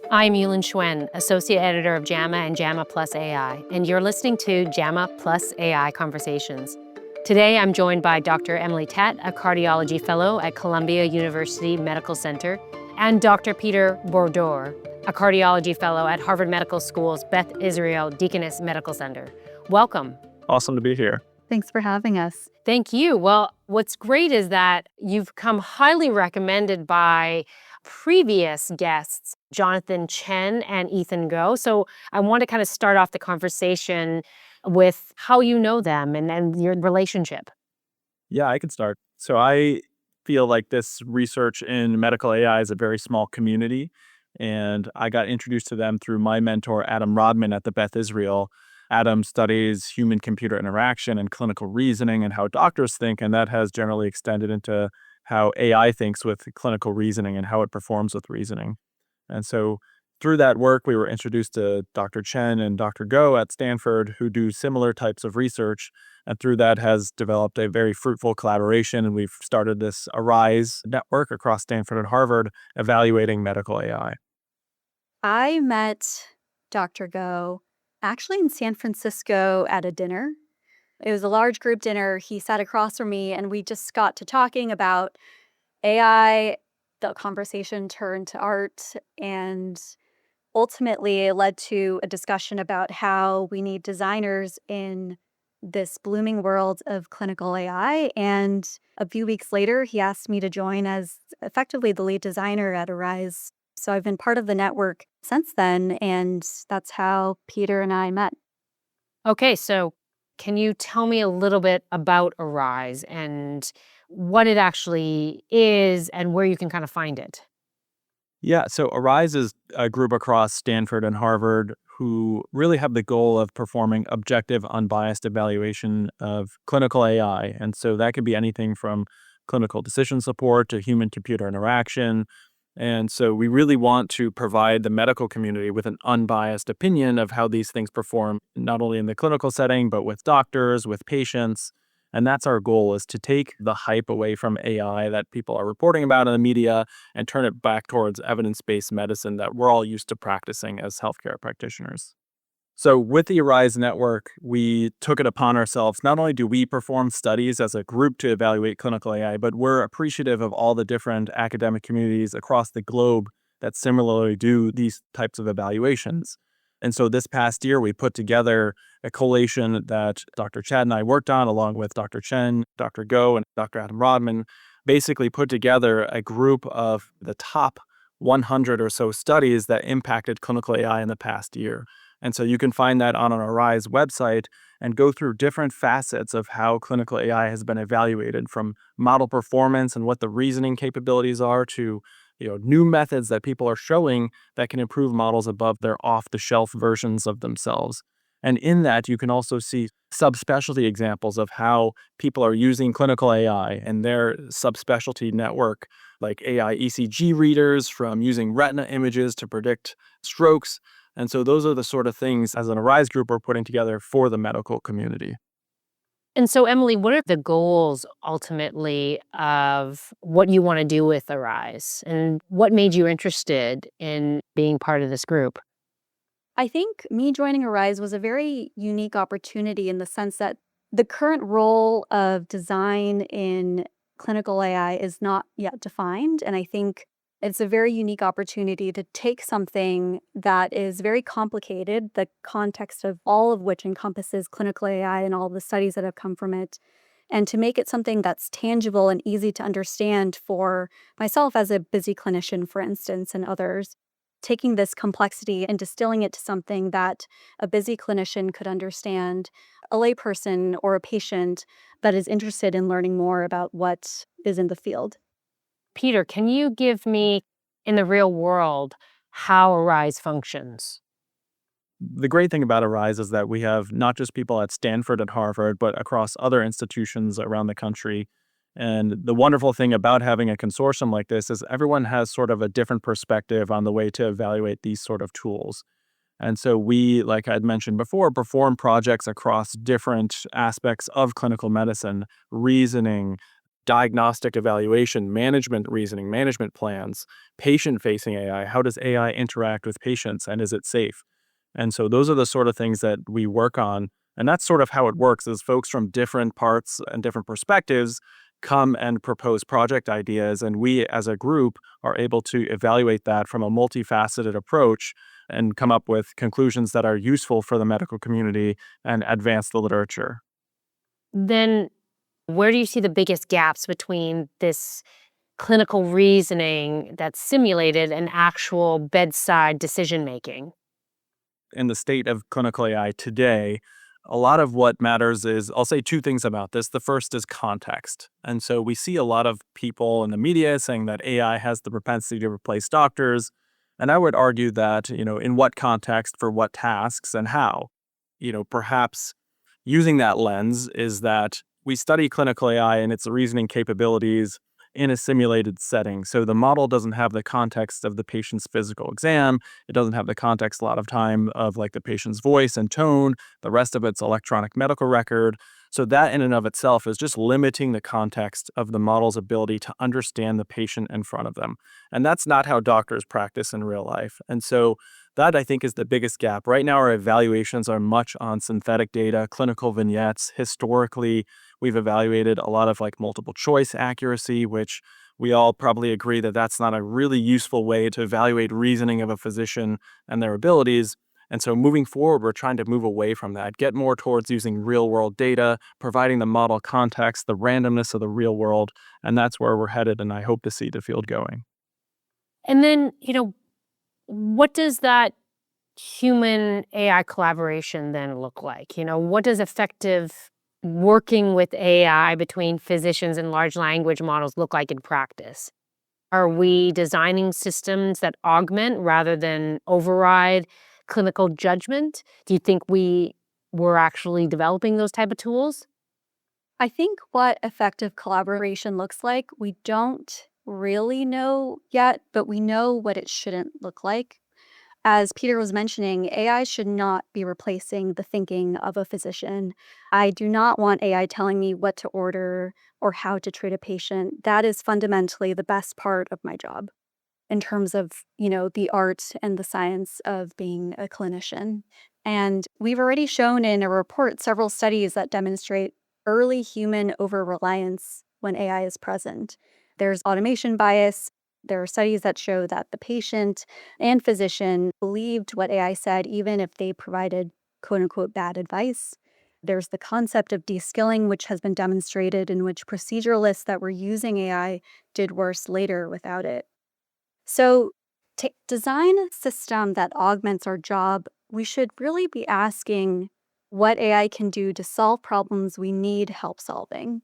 I'm Yulin Hswen, Associate Editor of JAMA and JAMA Plus AI, and you're listening to JAMA Plus AI Conversations. Today, I'm joined by Dr. Emily Tat, a cardiology fellow at Columbia University Medical Center, and Dr. Peter Brodeur, a cardiology fellow at Harvard Medical School's Beth Israel Deaconess Medical Center. Welcome. Awesome to be here. Thanks for having us. Thank you. Well, what's great is that you've come highly recommended by previous guests, Jonathan Chen and Ethan Go. So I want to kind of start off the conversation with how you know them and your relationship. Yeah, I can start. So I feel like this research in medical AI is a very small community. And I got introduced to them through my mentor, Adam Rodman at the Beth Israel. Adam studies human-computer interaction and clinical reasoning and how doctors think, and that has generally extended into how AI thinks with clinical reasoning and how it performs with reasoning. And so through that work, we were introduced to Dr. Chen and Dr. Go at Stanford, who do similar types of research. And through that has developed a very fruitful collaboration. And we've started this ARISE network across Stanford and Harvard evaluating medical AI. I met Dr. Go actually in San Francisco at a dinner. It was a large group dinner. He sat across from me and we just got to talking about AI. The conversation turned to art and ultimately it led to a discussion about how we need designers in this blooming world of clinical AI. And a few weeks later, he asked me to join as effectively the lead designer at Arise. So I've been part of the network since then, and that's how Peter and I met. Okay, so can you tell me a little bit about Arise and what it actually is and where you can kind of find it? Yeah, so ARISE is a group across Stanford and Harvard who really have the goal of performing objective, unbiased evaluation of clinical AI. And so that could be anything from clinical decision support to human-computer interaction. And so we really want to provide the medical community with an unbiased opinion of how these things perform, not only in the clinical setting, but with doctors, with patients. And that's our goal, is to take the hype away from AI that people are reporting about in the media and turn it back towards evidence-based medicine that we're all used to practicing as healthcare practitioners. So with the ARISE network, we took it upon ourselves. Not only do we perform studies as a group to evaluate clinical AI, but we're appreciative of all the different academic communities across the globe that similarly do these types of evaluations. And so this past year, we put together a collation that Dr. Chad and I worked on, along with Dr. Chen, Dr. Go, and Dr. Adam Rodman, basically put together a group of the top 100 or so studies that impacted clinical AI in the past year. And so you can find that on our ARISE website and go through different facets of how clinical AI has been evaluated, from model performance and what the reasoning capabilities are to new methods that people are showing that can improve models above their off-the-shelf versions of themselves. And in that, you can also see subspecialty examples of how people are using clinical AI and their subspecialty network, like AI ECG readers, from using retina images to predict strokes. And so those are the sort of things as an ARISE group we're putting together for the medical community. And so, Emily, what are the goals ultimately of what you want to do with Arise? And what made you interested in being part of this group? I think me joining Arise was a very unique opportunity in the sense that the current role of design in clinical AI is not yet defined. And I think it's a very unique opportunity to take something that is very complicated, the context of all of which encompasses clinical AI and all the studies that have come from it, and to make it something that's tangible and easy to understand for myself as a busy clinician, for instance, and others. Taking this complexity and distilling it to something that a busy clinician could understand, a layperson or a patient that is interested in learning more about what is in the field. Peter, can you give me, in the real world, how Arise functions? The great thing about ARISE is that we have not just people at Stanford and Harvard, but across other institutions around the country. And the wonderful thing about having a consortium like this is everyone has sort of a different perspective on the way to evaluate these sort of tools. And so we, like I'd mentioned before, perform projects across different aspects of clinical medicine: reasoning, diagnostic evaluation, management reasoning, management plans, patient-facing AI. How does AI interact with patients, and is it safe? And so those are the sort of things that we work on. And that's sort of how it works is folks from different parts and different perspectives come and propose project ideas. And we as a group are able to evaluate that from a multifaceted approach and come up with conclusions that are useful for the medical community and advance the literature. Then where do you see the biggest gaps between this clinical reasoning that's simulated and actual bedside decision making? In the state of clinical AI today, a lot of what matters is, I'll say two things about this. The first is context. And so we see a lot of people in the media saying that AI has the propensity to replace doctors. And I would argue that, in what context, for what tasks, and how. Perhaps using that lens is that we study clinical AI and its reasoning capabilities in a simulated setting. So the model doesn't have the context of the patient's physical exam. It doesn't have the context a lot of time of like the patient's voice and tone. The rest of it's electronic medical record. So that in and of itself is just limiting the context of the model's ability to understand the patient in front of them. And that's not how doctors practice in real life. And so that I think is the biggest gap. Right now, our evaluations are much on synthetic data, clinical vignettes. Historically, we've evaluated a lot of like multiple choice accuracy, which we all probably agree that that's not a really useful way to evaluate reasoning of a physician and their abilities. And so moving forward, we're trying to move away from that, get more towards using real world data, providing the model context, the randomness of the real world. And that's where we're headed. And I hope to see the field going. And then, what does that human AI collaboration then look like? What does effective working with AI between physicians and large language models look like in practice? Are we designing systems that augment rather than override clinical judgment? Do you think we're actually developing those type of tools? I think what effective collaboration looks like, we don't really know yet, but we know what it shouldn't look like. As Peter was mentioning, AI should not be replacing the thinking of a physician. I do not want AI telling me what to order or how to treat a patient. That is fundamentally the best part of my job in terms of, the art and the science of being a clinician. And we've already shown in a report several studies that demonstrate early human over-reliance when AI is present. There's automation bias. There are studies that show that the patient and physician believed what AI said, even if they provided quote unquote bad advice. There's the concept of de-skilling, which has been demonstrated, in which proceduralists that were using AI did worse later without it. So, to design a system that augments our job, we should really be asking what AI can do to solve problems we need help solving.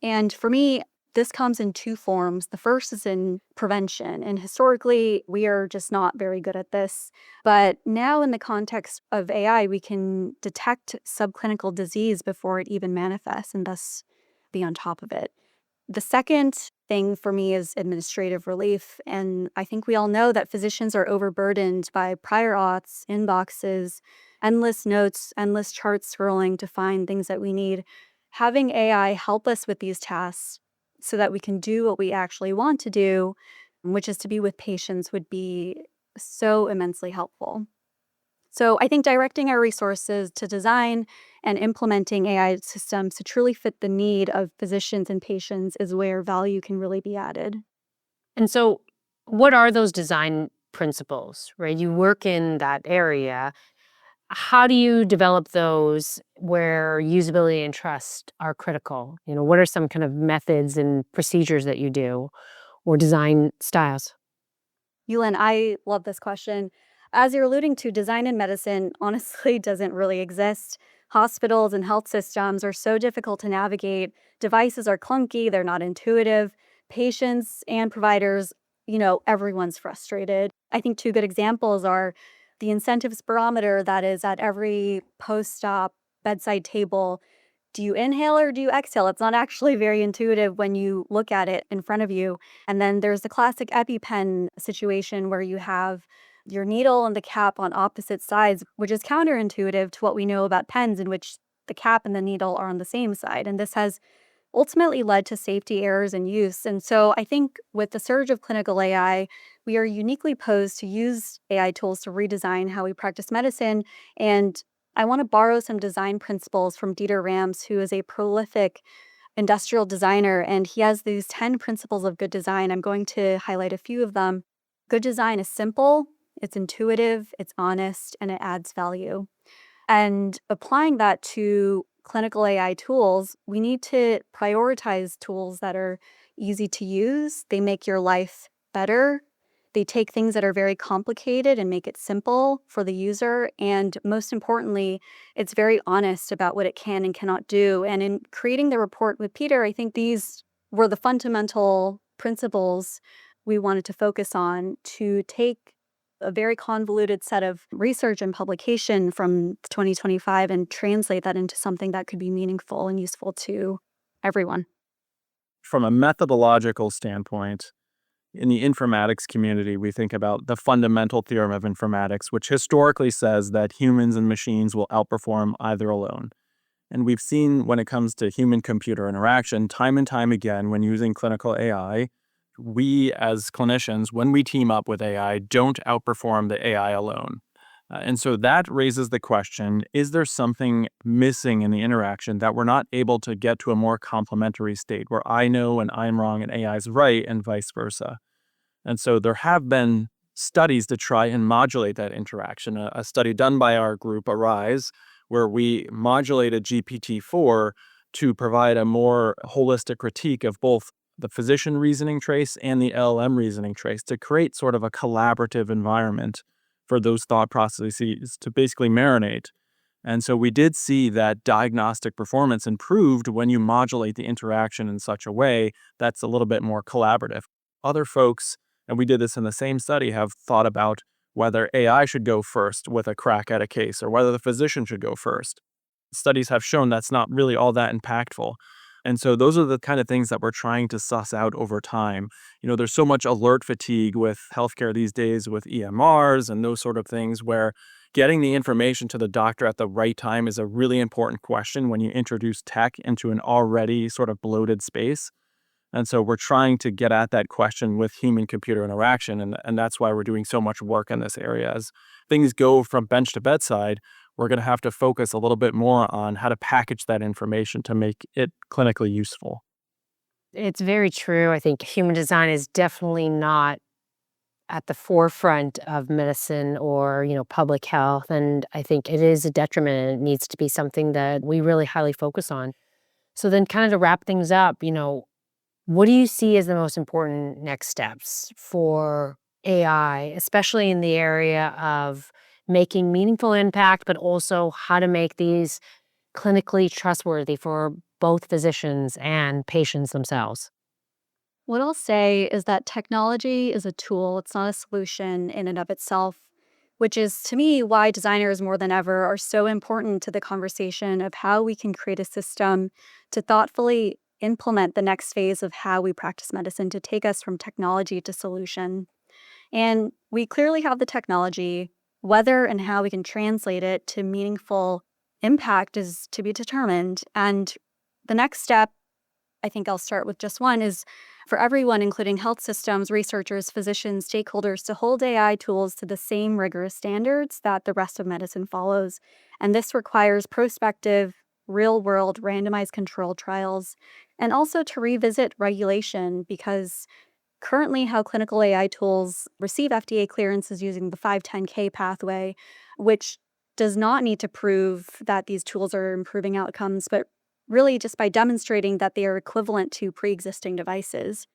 And for me, this comes in two forms. The first is in prevention. And historically, we are just not very good at this. But now, in the context of AI, we can detect subclinical disease before it even manifests and thus be on top of it. The second thing for me is administrative relief. And I think we all know that physicians are overburdened by prior auths, inboxes, endless notes, endless charts scrolling to find things that we need. Having AI help us with these tasks so that we can do what we actually want to do, which is to be with patients, would be so immensely helpful. So I think directing our resources to design and implementing AI systems to truly fit the need of physicians and patients is where value can really be added. And so, what are those design principles, right? You work in that area. How do you develop those where usability and trust are critical? What are some kind of methods and procedures that you do or design styles? Yulin, I love this question. As you're alluding to, design in medicine honestly doesn't really exist. Hospitals and health systems are so difficult to navigate. Devices are clunky, they're not intuitive. Patients and providers, everyone's frustrated. I think two good examples are the incentives barometer that is at every post-op bedside table. Do you inhale or do you exhale? It's not actually very intuitive when you look at it in front of you. And then there's the classic EpiPen situation where you have your needle and the cap on opposite sides, which is counterintuitive to what we know about pens, in which the cap and the needle are on the same side. And this has ultimately led to safety errors in use. And so I think with the surge of clinical AI, we are uniquely posed to use AI tools to redesign how we practice medicine. And I want to borrow some design principles from Dieter Rams, who is a prolific industrial designer, and he has these 10 principles of good design. I'm going to highlight a few of them. Good design is simple, it's intuitive, it's honest, and it adds value. And applying that to clinical AI tools, we need to prioritize tools that are easy to use. They make your life better. They take things that are very complicated and make it simple for the user. And most importantly, it's very honest about what it can and cannot do. And in creating the report with Peter, I think these were the fundamental principles we wanted to focus on to take a very convoluted set of research and publication from 2025 and translate that into something that could be meaningful and useful to everyone. From a methodological standpoint, in the informatics community, we think about the fundamental theorem of informatics, which historically says that humans and machines will outperform either alone. And we've seen when it comes to human-computer interaction, time and time again, when using clinical AI, we as clinicians, when we team up with AI, don't outperform the AI alone. And so that raises the question, is there something missing in the interaction that we're not able to get to a more complementary state where I know and I'm wrong and AI is right and vice versa? And so there have been studies to try and modulate that interaction. A study done by our group, Arise, where we modulated GPT-4 to provide a more holistic critique of both the physician reasoning trace and the LLM reasoning trace to create sort of a collaborative environment for those thought processes to basically marinate. And so we did see that diagnostic performance improved when you modulate the interaction in such a way that's a little bit more collaborative. Other folks, and we did this in the same study, have thought about whether AI should go first with a crack at a case or whether the physician should go first. Studies have shown that's not really all that impactful. And so those are the kind of things that we're trying to suss out over time. There's so much alert fatigue with healthcare these days with EMRs and those sort of things where getting the information to the doctor at the right time is a really important question when you introduce tech into an already sort of bloated space. And so we're trying to get at that question with human-computer interaction, and that's why we're doing so much work in this area. As things go from bench to bedside, we're going to have to focus a little bit more on how to package that information to make it clinically useful. It's very true. I think human design is definitely not at the forefront of medicine or, public health. And I think it is a detriment and it needs to be something that we really highly focus on. So then kind of to wrap things up, what do you see as the most important next steps for AI, especially in the area of making meaningful impact, but also how to make these clinically trustworthy for both physicians and patients themselves? What I'll say is that technology is a tool, it's not a solution in and of itself, which is to me why designers more than ever are so important to the conversation of how we can create a system to thoughtfully implement the next phase of how we practice medicine to take us from technology to solution. And we clearly have the technology. Whether and how we can translate it to meaningful impact is to be determined. And the next step, I think I'll start with just one, is for everyone, including health systems, researchers, physicians, stakeholders, to hold AI tools to the same rigorous standards that the rest of medicine follows. And this requires prospective, real-world, randomized control trials, and also to revisit regulation because currently how clinical AI tools receive FDA clearance is using the 510(k) pathway, which does not need to prove that these tools are improving outcomes, but really just by demonstrating that they are equivalent to pre-existing devices.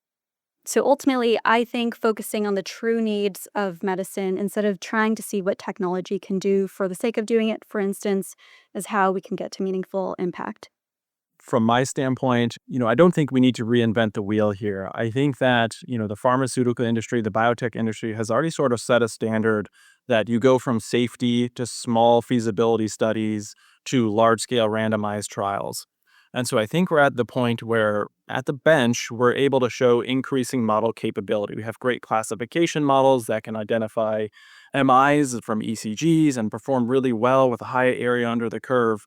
So ultimately, I think focusing on the true needs of medicine instead of trying to see what technology can do for the sake of doing it, for instance, is how we can get to meaningful impact. From my standpoint, I don't think we need to reinvent the wheel here. I think that, the pharmaceutical industry, the biotech industry has already sort of set a standard that you go from safety to small feasibility studies to large-scale randomized trials. And so I think we're at the point where at the bench, we're able to show increasing model capability. We have great classification models that can identify MIs from ECGs and perform really well with a high area under the curve.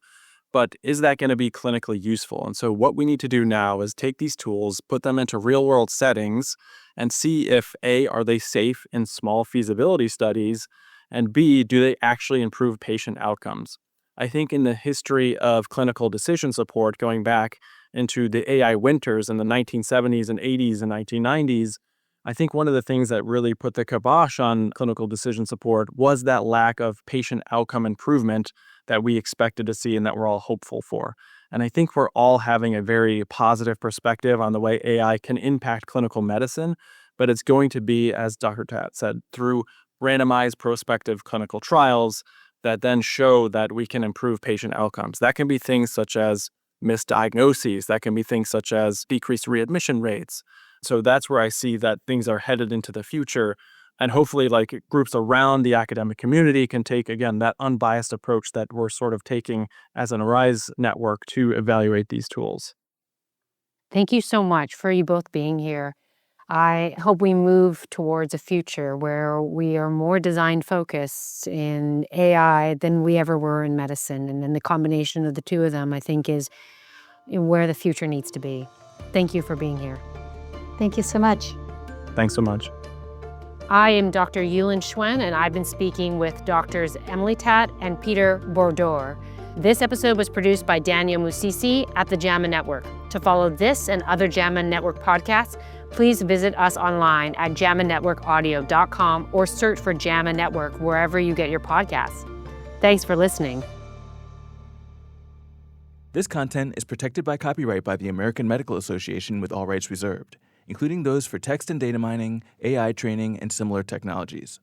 but is that going to be clinically useful? And so what we need to do now is take these tools, put them into real-world settings, and see if A, are they safe in small feasibility studies, and B, do they actually improve patient outcomes? I think in the history of clinical decision support, going back into the AI winters in the 1970s and 80s and 1990s, I think one of the things that really put the kibosh on clinical decision support was that lack of patient outcome improvement that we expected to see and that we're all hopeful for. And I think we're all having a very positive perspective on the way AI can impact clinical medicine, but it's going to be, as Dr. Tat said, through randomized prospective clinical trials that then show that we can improve patient outcomes. That can be things such as misdiagnoses, that can be things such as decreased readmission rates. So that's where I see that things are headed into the future. And hopefully, like, groups around the academic community can take, again, that unbiased approach that we're sort of taking as an Arise network to evaluate these tools. Thank you so much for you both being here. I hope we move towards a future where we are more design focused in AI than we ever were in medicine. And then the combination of the two of them, I think, is where the future needs to be. Thank you for being here. Thank you so much. Thanks so much. I am Dr. Yulin Hswen, and I've been speaking with Doctors Emily Tat and Peter Brodeur. This episode was produced by Daniel Musisi at the JAMA Network. To follow this and other JAMA Network podcasts, please visit us online at jamanetworkaudio.com or search for JAMA Network wherever you get your podcasts. Thanks for listening. This content is protected by copyright by the American Medical Association with all rights reserved, including those for text and data mining, AI training, and similar technologies.